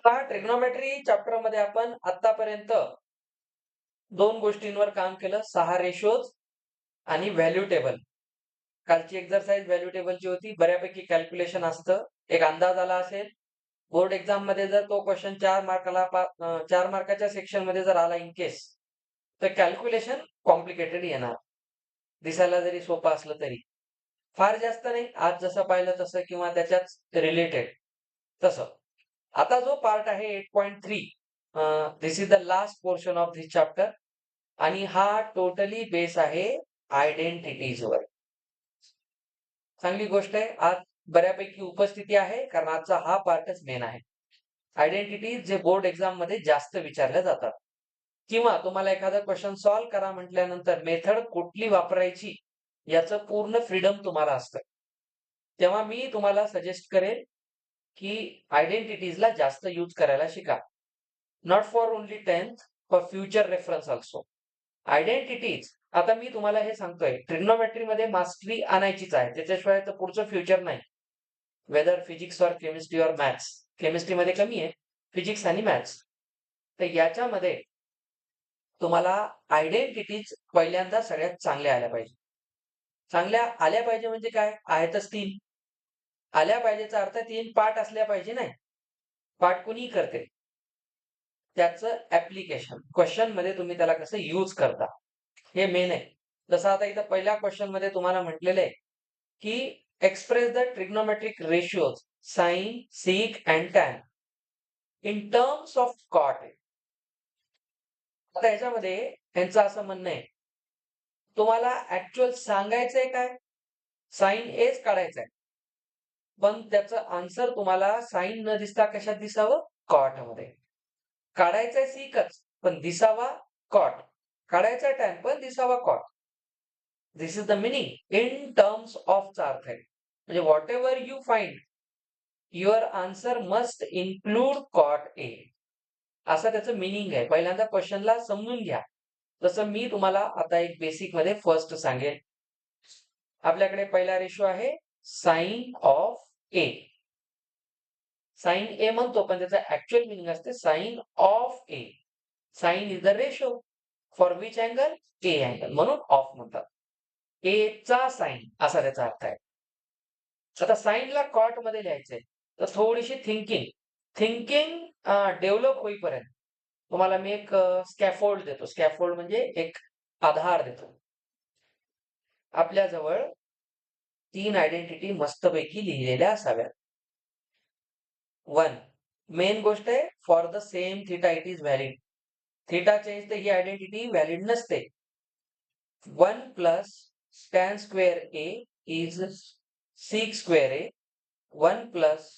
पहा trigonometry chapter मध्ये आपण आतापर्यंत दोन गोष्टींवर काम केलं, 6 रेशोज आणि व्हॅल्यू टेबल. कालची एक्सरसाइज व्हॅल्यू टेबलची होती. बऱ्यापैकी कॅल्क्युलेशन असतं, एक अंदाज आला असेल. बोर्ड एक्झाम मध्ये जर तो क्वेश्चन 4 मार्काच्या सेक्शन मध्ये जर आला इन केस, तर कॅल्क्युलेशन कॉम्प्लिकेटेड येणार. दिसायला जरी सोपं असलं तरी फार जास्त नाही, आज जसं पाहिलं तसं किंवा त्याच्याच रिलेटेड तसं. आता जो पार्ट आहे 8.3, this is the last portion of this chapter आणि हा टोटली बेस आहे आयडेंटिटीजवर. चांगली गोष्ट आहे, आज बऱ्यापैकी उपस्थिती आहे कारण आजचा हा पार्टच मेन आहे. आयडेंटिटीज जे बोर्ड एक्झाम मध्ये जास्त विचारल्या जातात किंवा तुम्हाला एखादा क्वेश्चन सॉल्व्ह करा म्हटल्यानंतर मेथड कुठली वापरायची याचं पूर्ण फ्रीडम तुम्हाला असतं. तेव्हा मी तुम्हाला सजेस्ट करेन की आयडेंटिटीजला जास्त यूज करायला शिका. Not for only 10th, for future reference also. Identities आता मी तुम्हाला हे सांगतोय, ट्रिग्नोमेट्री मध्ये मास्टरी आणायचीच आहे, त्याच्याशिवाय तर पुढचं फ्युचर नाही. Whether physics or chemistry or maths. Chemistry मध्ये कमी आहे, फिजिक्स आणि मॅथ्स. तर याच्यामध्ये तुम्हाला आयडेंटिटीज पहिल्यांदा सगळ्यात चांगल्या आल्या पाहिजे. चांगल्या आल्या पाहिजे म्हणजे काय, आहेतच 3. आल्या पाहिजेचा अर्थ 3 पार्ट असल्या पाहिजे नाही. पार्ट कुणी करते, त्याचं ऍप्लिकेशन क्वेश्चन मध्ये तुम्ही त्याला कसं यूज करता हे मेन आहे. जसं आता इथं पहिल्या क्वेश्चन मध्ये तुम्हाला म्हटलेलं आहे की express the trigonometric ratios sine, sec and tan in terms of cot. आता याच्यामध्ये यांचं असं म्हणणं आहे, तुम्हाला ऍक्च्युअल सांगायचंय काय, साइन एच काढायचंय, पण त्याचं आन्सर तुम्हाला साइन न दिसता कशात दिसावं, कॉट मध्ये. काढायचंय सिकच पण दिसावा कॉट, काढायचा टॅन पण दिसावा cot. This is the meaning in terms of चा अर्थ आहे. म्हणजे whatever you find your answer must include cot A, असं त्याचं मिनिंग आहे. पहिल्यांदा क्वेश्चनला समजून घ्या. जसं मी तुम्हाला आता एक बेसिक मध्ये फर्स्ट सांगेन. आपल्याकडे पहिला रेशो आहे sine of A. Sine A म्हणतो पण त्याचा ऍक्च्युअल मिनिंग असते sine of A. Sine is the ratio for which angle, A angle, म्हणून ऑफ म्हणतात. ए चा साइन असा त्याचा अर्थ आहे. आता साइनला कॉट मध्ये लिहायचंय तर थोडीशी थिंकिंग थिंकिंग डेव्हलप होईपर्यंत तुम्हाला मी एक स्कॅफोल्ड देतो. स्कॅफोल्ड म्हणजे एक आधार देतो. आपल्याजवळ 3 आयडेंटिटी मस्तपैकी लिहिलेल्या असाव्यात. 1 मेन गोष्ट आहे, for the same theta it is valid. Theta change तर ही आयडेंटिटी व्हॅलिड नसते. 1 plus tan square A is sec square A. 1 plus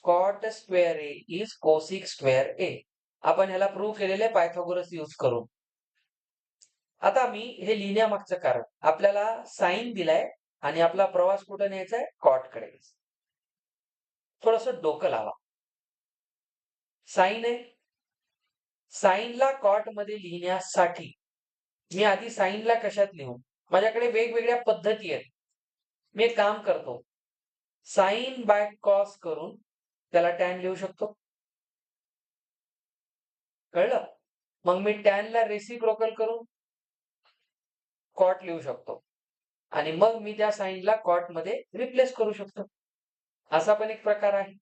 cot square A is cosec square A. आपण ह्याला प्रूव्ह केलेले पायथागोरस यूज करून. आता मी हे लिहिण्यामागचं कारण, आपल्याला साइन दिलाय आणि आपला प्रवास कुठे न्यायचा आहे, कॉट कडे. थोडस डोकं लावा. साइन आहे, साइनला कॉट मध्ये लिहिण्यासाठी मी आधी साइनला कशात लिहू, माझ्याकडे वेगवेगळ्या पद्धती आहेत. मी एक काम करतो, साइन बाय कॉस करून त्याला टॅन लिहू शकतो. कळलं? मग मी टॅनला रेसिप्रोकल करून कॉट लिहू शकतो आणि मग मी त्या साइनला कॉट मध्ये रिप्लेस करू शकतो. असा पण एक प्रकार आहे.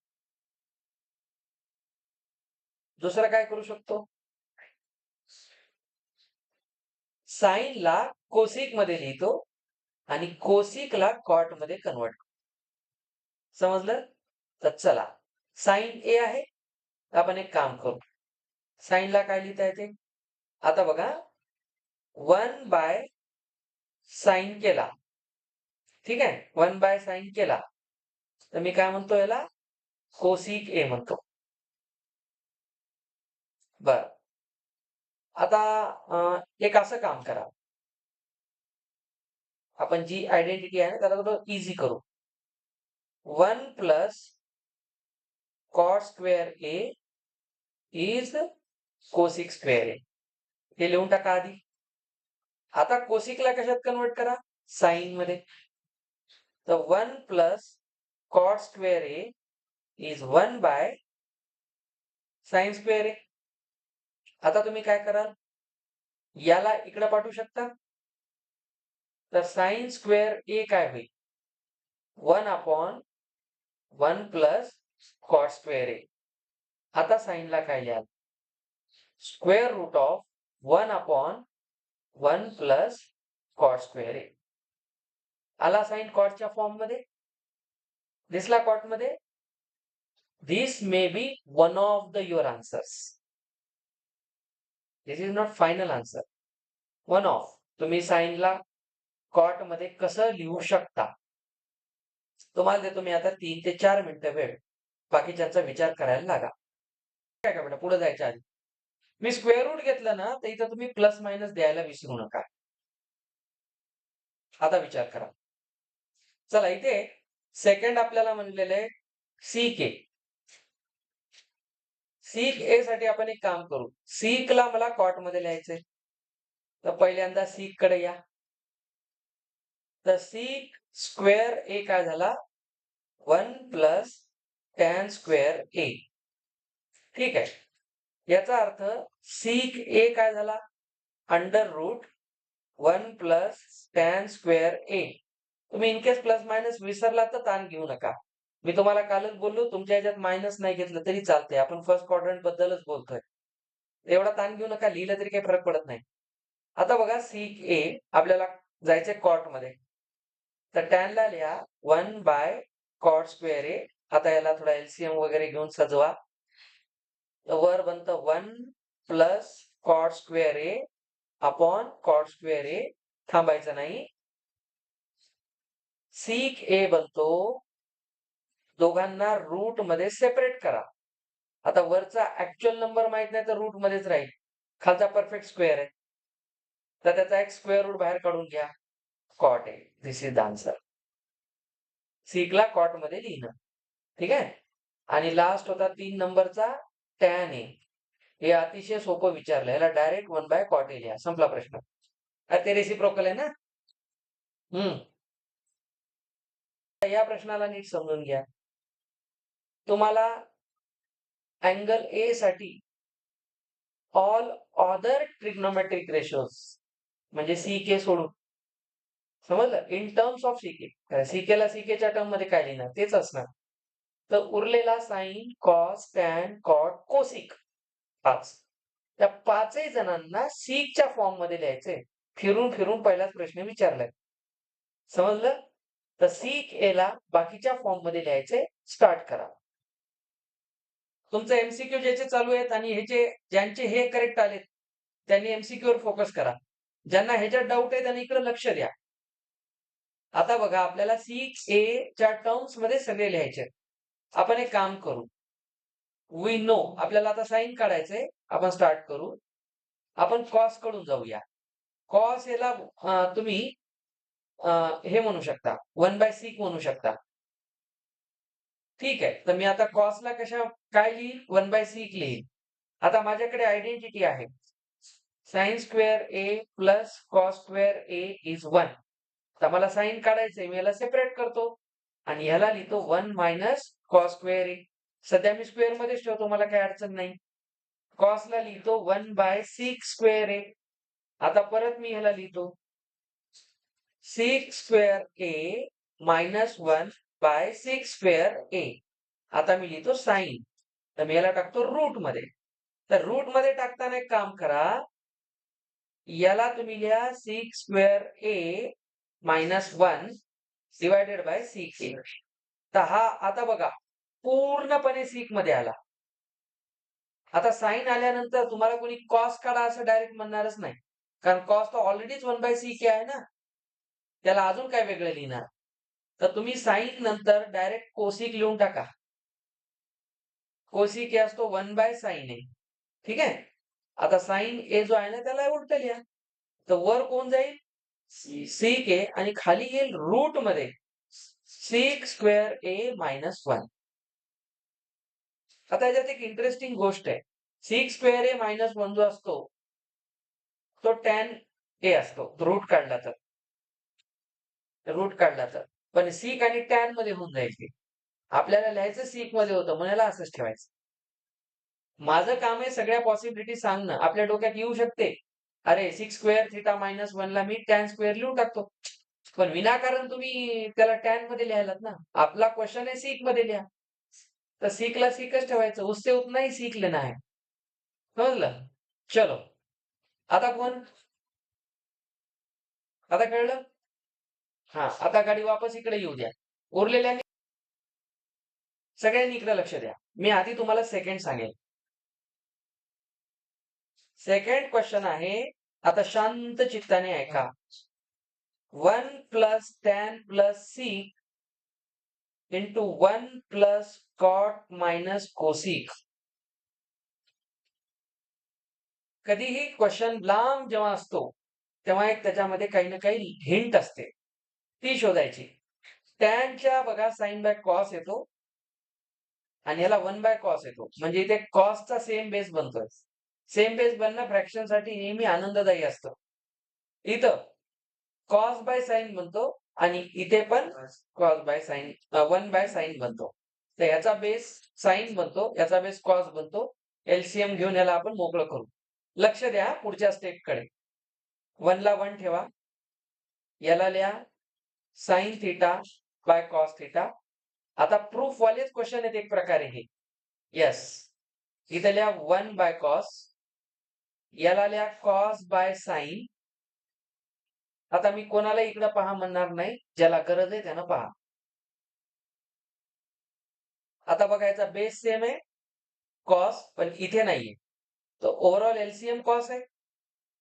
दुसरं काय करू शकतो, साइनला कोसिक मध्ये लिहितो आणि कोसिकला कॉट मध्ये कन्वर्ट. समजलं? तर चला, साइन ए आहे, आपण एक काम करू, साइनला काय लिहिता येते. आता बघा, 1 बाय साइन केला, ठीक आहे, 1 बाय साइन केला तर मी काय म्हणतो, याला कोसिक ए म्हणतो. बर, आता एक असं काम करा, आपण जी आयडेंटिटी आहे ना त्याला थोडं इझी करू. 1 plus cot square A is cosec square A, हे लिहून टाका आधी. आता कोसिकला कशात कन्वर्ट करा, साइन मध्ये. तर 1 plus cot square A is 1 by sine square A. आता तुम्ही काय कराल, याला इकडे पाठवू शकता. तर साइन स्क्वेअर ए काय होईल, 1/1 प्लस कॉट स्क्वेअर ए. आता साइनला काय लिहाल, square root of 1/1 plus cot square A. आला साइन कॉटच्या फॉर्म मध्ये, दिसला कॉट मध्ये. This may be one of the your answers. This is not final answer, one of. तुम्ही साइनला कॉट मध्ये कसं लिहू शकता. तुम्हाला देतो मी आता 3 ते 4 मिनिटं वेळ, बाकीच्यांचा विचार करायला लागा. काय का बेटा, पुढे जायच्या आधी मी स्क्वेअर रूट घेतलं ना, तर इथं तुम्ही प्लस मायनस द्यायला विसरू नका. आता विचार करा. चला, इथे सेकंड आपल्याला म्हणलेलं आहे सीक ए. सीक ए साठी आपण एक काम करू. सीकला मला कॉट मध्ये लिहायचंय, तर पहिल्यांदा सीक कडे या. तर सीक स्क्वेअर ए काय झाला, 1 प्लस टॅन स्क्वेअर ए. ठीक आहे. याचा अर्थ सीक ए काय झाला, under root 1 plus tan square A. तुम्ही इनकेस प्लस मायनस विसरला तर ताण घेऊ नका. मी तुम्हाला कालच बोललो, तुमच्या ह्याच्यात मायनस नाही घेतलं तरी चालतंय. आपण फर्स्ट क्वाड्रंट बद्दलच बोलतोय. एवढा ताण घेऊ नका, लिहिलं तरी काही फरक पडत नाही. आता बघा, सीक ए आपल्याला जायचंय कॉट मध्ये. तर टॅनला लिहा 1 बाय कॉट स्क्वेअर ए. आता याला थोडा एलसीएम वगैरे घेऊन सजवा. वर बनतं 1 प्लस कॉट स्क्वेअर ए अपॉन कॉट स्क्वेअर ए. थांबायचं नाही. सीक ए बनतो, दोघांना रूट मध्ये सेपरेट करा. आता वरचा ऍक्च्युअल नंबर माहित नाही तर रूट मध्येच राहील. खालचा परफेक्ट स्क्वेअर आहे, तर त्याचा एक स्क्वेअर रूट बाहेर काढून घ्या. Cot A. This is the answer. सीकला कॉट मध्ये लिहिणं. ठीक आहे. आणि लास्ट होता 3 नंबरचा टॅन ए. हे अतिशय सोपं विचारलं, याला डायरेक्ट 1 बाय कॉट ए लिहा, संपला प्रश्न. ते रेसिप्रोकल आहे ना. या प्रश्नाला नीट समजून घ्या. तुम्हाला अँगल ए साठी ऑल अदर ट्रिग्नोमेट्रिक रेशोज म्हणजे सीके सोडून, समजलं, इन टर्म्स ऑफ सीके. सीकेला सीकेच्या टर्म मध्ये काय लिहिणार तेच असणार. तर उरलेला sine, cos, tan, cot, cosec 5. त्या 5ही जणांना सीकच्या फॉर्म मध्ये लिहायचंय. फिरून फिरून पहिलाच प्रश्न विचारलाय, समजलं. तर सीक ए ला बाकीच्या फॉर्म मध्ये लिहायचे. स्टार्ट करा. तुमचं एमसीक्यू ज्याचे चालू आहेत आणि ज्यांचे हे करेक्ट आलेत त्यांनी एमसीक्यू वर फोकस करा. ज्यांना ह्याच्यात डाऊट आहे त्यांनी इकडे लक्ष द्या. आता बघा, आपल्याला सीक ए च्या टर्म्स मध्ये सगळे लिहायचे. आपण एक काम करू. वी नो, आपल्याला आता साइन काढायचंय. आपण स्टार्ट करू. आपण कॉस कडून जाऊया. कॉस याला तुम्ही हे म्हणू शकता, 1 बाय सीक म्हणू शकता. ठीक आहे. तर मी आता कॉसला काय लिहीन, 1 बाय सीक लिहीन. आता माझ्याकडे आयडेंटिटी आहे, sign square A plus cos square A is 1. तर मला साइन काढायचंय, मी याला सेपरेट करतो आणि ह्याला लिहितो 1 मायनस कॉस स्क्वेअर ए. सध्या मी स्क्वेअर मध्येच ठेवतो, मला काही अडचण नाही. कॉसला लिहितो 1 बाय सीक स्क्वेअर ए. आता परत मी ह्याला लिहितो sick square A minus 1 bye sick square A. आता मी लिहितो साइन. तर मी याला टाकतो रूट मध्ये. तर रूट मध्ये टाकताना एक काम करा, याला तुम्ही लिहा sec square A minus 1 divided by sec A. तर हा आता बघा पूर्णपणे सीक मध्ये आला. आता साइन आल्यानंतर तुम्हाला कोणी कॉस काढा असं डायरेक्ट म्हणणारच नाही, कारण कॉस तर ऑलरेडीच 1 बाय सीक आहे ना, त्याला अजून काय वेगळं लिहिणार. तर तुम्ही साइन नंतर डायरेक्ट कोसिक लिहून टाका. कोसिक ए असतो 1 बाय साइन ए. ठीक आहे. आता साइन ए जो आहे ना त्याला उलट लिहा. तर वर कोण जाईल, सीक ए, आणि खाली येईल रूट मध्ये सीक स्क्वेअर ए मायनस 1. आता याच्यात एक इंटरेस्टिंग गोष्ट आहे. सीक स्क्वेअर ए मायनस 1 जो असतो तो टॅन ए असतो, रूट काढला तर. पण सीक आणि टॅन मध्ये होऊन जाईल. आपल्याला लिहायचं सीक मध्ये होतं, म्हणून याला असंच ठेवायचं. माझं काम आहे सगळ्या पॉसिबिलिटी सांगणं. आपल्या डोक्यात येऊ शकते, अरे सिक्स स्क्वेअर थिटा मायनस वनला मी टॅन स्क्वेअर लिहून टाकतो. पण विनाकारण तुम्ही त्याला टॅन मध्ये लिहायलात ना. आपला क्वेश्चन आहे सीक मध्ये लिहा. तर सीकला सीकच ठेवायचं. उससे उतना ही सीख लेना है. समजलं? चलो. आता कोण? आता कळलं? हा, आता गाडी वापस इकडे येऊ द्या. उरलेल्याने सगळ्यांनी इकडे लक्ष द्या. मी आधी तुम्हाला सेकंड सांगेल. सेकंड क्वेश्चन आहे, आता शांत चित्ताने ऐका. 1 plus tan plus sec into 1 plus cot minus cosec. कधीही क्वेश्चन लांब जेव्हा असतो तेव्हा एक त्याच्यामध्ये काही ना काही हिंट असते, ती शोधायची. टॅनच्या बघा साइन बाय कॉस येतो आणि याला 1 बाय कॉस येतो, म्हणजे इथे कॉसचा सेम बेस बनतोय. सेम बेस बनणं फ्रॅक्शन साठी नेहमी आनंददायी असतं. इथं कॉस बाय साइन बनतो आणि इथे पण cos by sine 1 by sign बनतो. तर याचा बेस साइन बनतो, याचा बेस कॉस बनतो. एलसीएम घेऊन याला आपण मोकळं करू. लक्ष द्या पुढच्या स्टेपकडे. 1 ला 1 ठेवा, याला लिहा sine theta by cos theta. आता प्रूफ वालेच क्वेश्चन आहेत एक प्रकारे हे. यस, इथे लिहा 1 बाय कॉस, याला लिहा कॉस बाय साइन. आता मी कोणाला इकडे पहा म्हणणार नाही, ज्याला गरज आहे त्यानं पहा. आता बघा याचा बेस सेम आहे कॉस, पण इथे नाहीये. तो ओव्हरऑल एलसीएम कॉस आहे.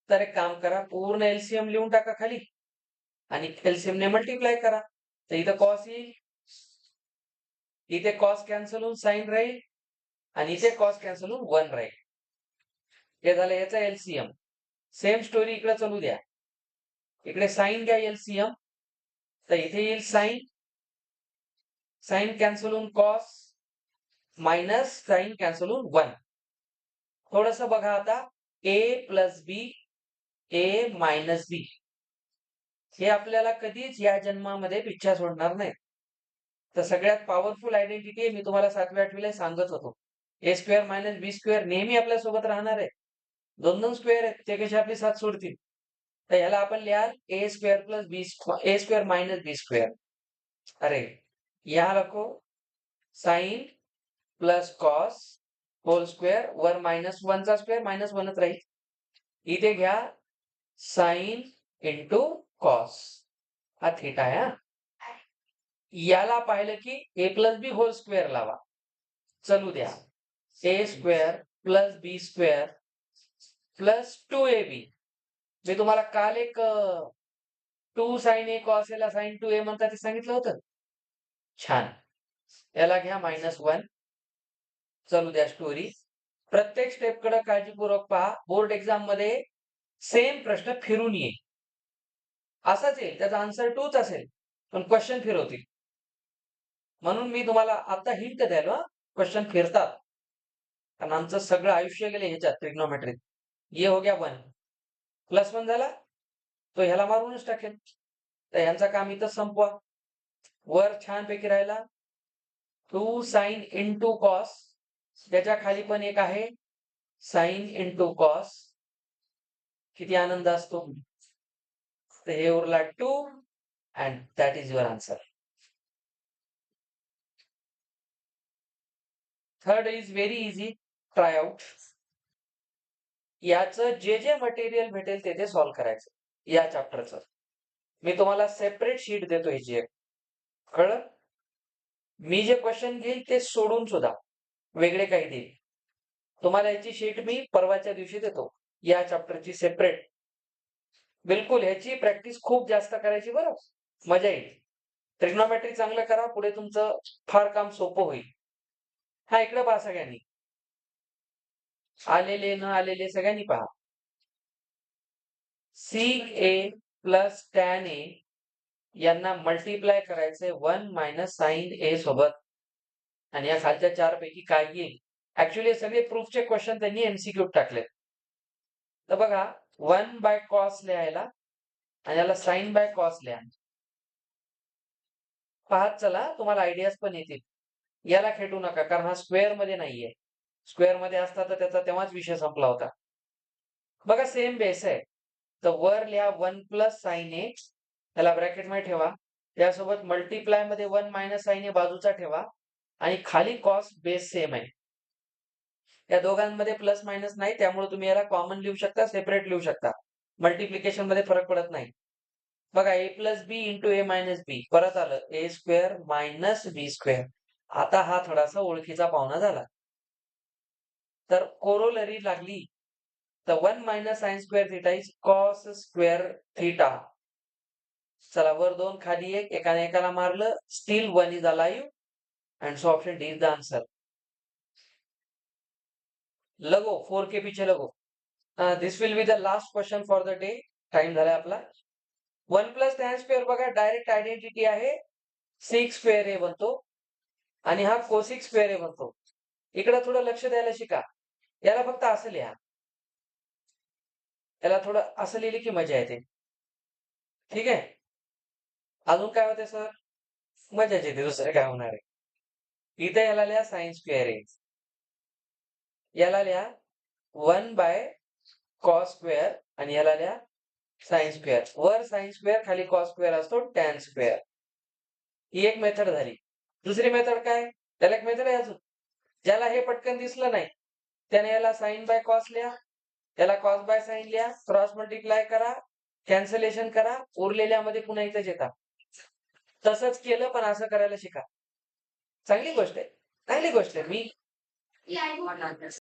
तर एक काम करा, पूर्ण एलसीएम लिहून टाका खाली आणि एलसीएम ने मल्टिप्लाय करा. तर इथं कॉस येईल, इथे कॉस कॅन्सल होऊन साइन राहील आणि इथे कॉस कॅन्सल होऊन 1 राहील. हे झालं याचा एलसीएम. सेम स्टोरी इकडे चालू द्या. इकडे साइन घ्या एलसीएम, तर इथे येईल साइन, साइन कॅन्सल होऊन कॉस मायनस साइन कॅन्सल होऊन 1. थोडस बघा आता, ए प्लस बी, ए मायनस बी. हे आपल्याला कधीच या जन्मामध्ये पिच्छा सोडणार नाही. तर सगळ्यात पॉवरफुल आयडेंटिटी आहे, मी तुम्हाला 7वी 8वीला सांगत होतो. ए स्क्वेअर मायनस बी स्क्वेअर नेहमी आपल्या सोबत राहणार आहे. 2 स्क्वेअर आहेत, ते कसे आपली साथ सोडतील. तर ह्याला आपण लिहाल A square plus B, A square minus B square. अरे यहाँ रखो sine plus cos whole square, वर मायनस 1 चा स्क्वेअर मायनस 1च राहील. इथे घ्या साइन इंटू कॉस, हा थिटा आहे. याला पाहिलं की A plus B whole square लावा. चलू द्या, A square plus B square plus 2ab. मी तुम्हाला काल एक 2 साइन ए कॉस याला साइन 2a म्हणतात ते सांगितलं होतं. छान. याला घ्या -1. चलू द्या स्टोरी. प्रत्येक स्टेपकडे काळजीपूर्वक पहा. बोर्ड एक्झाम मध्ये सेम प्रश्न फिरून येईल. असाच येईल, त्याचा आन्सर 2च असेल, पण क्वेश्चन फिरवतील. म्हणून मी तुम्हाला आता हिंट द्यायला, क्वेश्चन फिरतात. कारण आमचं सगळं आयुष्य गेले ह्याच्यात ट्रिग्नोमेट्रीत. ये हो गया 1 प्लस 1 झाला, तो ह्याला मारूनच टाकेल. तर यांचा काम इथं संपवा. वर छानपैकी राहिला 2 साइन इंटू कॉस, त्याच्या खाली पण एक आहे साइन इंटू कॉस. किती आनंद असतो. तर हे उरला 2 and that is your answer. Third is very easy, try out. याचं जे जे मटेरियल भेटेल ते सॉल्व्ह करायचं या चॅप्टरचं. मी तुम्हाला सेपरेट शीट देतो ह्याची एक. कळलं? मी जे क्वेश्चन घेईल ते सोडून सुद्धा वेगळे काही देईल. तुम्हाला याची शीट मी परवाच्या दिवशी देतो, या चॅप्टरची सेपरेट. बिलकुल ह्याची प्रॅक्टिस खूप जास्त करायची बरं, मजा येईल. ट्रिग्नोमेट्री चांगलं करा, पुढे तुमचं फार काम सोपं होईल. हा इकडे पहा सगळ्यांनी, आलेले न आलेले सगळ्यांनी पहा. सिक ए प्लस टॅन ए यांना मल्टिप्लाय करायचंय 1 मायनस साइन ए सोबत. आणि या खालच्या 4 पैकी काय येईल. ऍक्च्युअली सगळे प्रूफचे क्वेश्चन त्यांनी एमसीक्यू टाकले. तर बघा 1 बाय कॉस लिहायला आणि याला साइन बाय कॉस लिहा. पाहत चला, तुम्हाला आयडियाज पण येतील. याला खेटू नका, कारण हा स्क्वेअर मध्ये नाहीये. स्क्वेअर मध्ये असता तर त्याचा तेव्हाच विषय संपला होता. बघा सेम बेस आहे. तर वर लिहा 1 प्लस साइन ए, त्याला ब्रॅकेटमध्ये ठेवा. त्यासोबत मल्टिप्लाय मध्ये 1 मायनस साइन ए बाजूचा ठेवा आणि खाली कॉस बेस सेम आहे. या दोघांमध्ये प्लस मायनस नाही, त्यामुळे तुम्ही याला कॉमन लिहू शकता, सेपरेट लिहू शकता. मल्टिप्लिकेशन मध्ये फरक पडत नाही. बघा ए प्लस बी इंटू ए मायनस बी परत आलं ए स्क्वेअर मायनस बी स्क्वेअर. आता हा थोडासा ओळखीचा पाहुणा झाला. तर कोरोलरी लागली तर 1 मायनस sine square theta is cos square theta. चला वर 2 खाली 1 एकाने एकाला मारलं, still 1 is alive and so option D is the answer. लगो 4 के पीछे लगो. This will be the last question for the day. Time झालाय आपला. 1 प्लस टॅन स्क्वेअर बघा डायरेक्ट आयडेंटिटी आहे. सिक्स स्क्वेअर ए बनतो आणि हा कोसिक स्क्वेअर ए बनतो. इकडे थोडं लक्ष द्यायला शिका. याला फक्त असं लिहा. याला थोडं असं लिहिले की मजा येते. ठीक आहे. अजून काय होते सर? मजाच येते, दुसरं काय होणार आहे. इथे याला लिहा साइन स्क्वेअर ए. याला लिहा 1 बाय कॉस स्क्वेअर आणि याला लिहा साइन स्क्वेअर. वर साइन स्क्वेअर खाली कॉस स्क्वेअर असतो टॅन स्क्वेअर. ही एक मेथड झाली. दुसरी मेथड काय? त्याला एक मेथड आहे अजून. ज्याला हे पटकन दिसलं नाही त्याने याला साइन बाय कॉस लिहा, याला कॉस बाय साइन लिहा, क्रॉस मल्टिप्लाय करा, कॅन्सलेशन करा, उरलेल्यामध्ये पुन्हा इथेच येतात. तसंच केलं पण असं करायला शिका. चांगली गोष्ट आहे, चांगली गोष्ट आहे. मी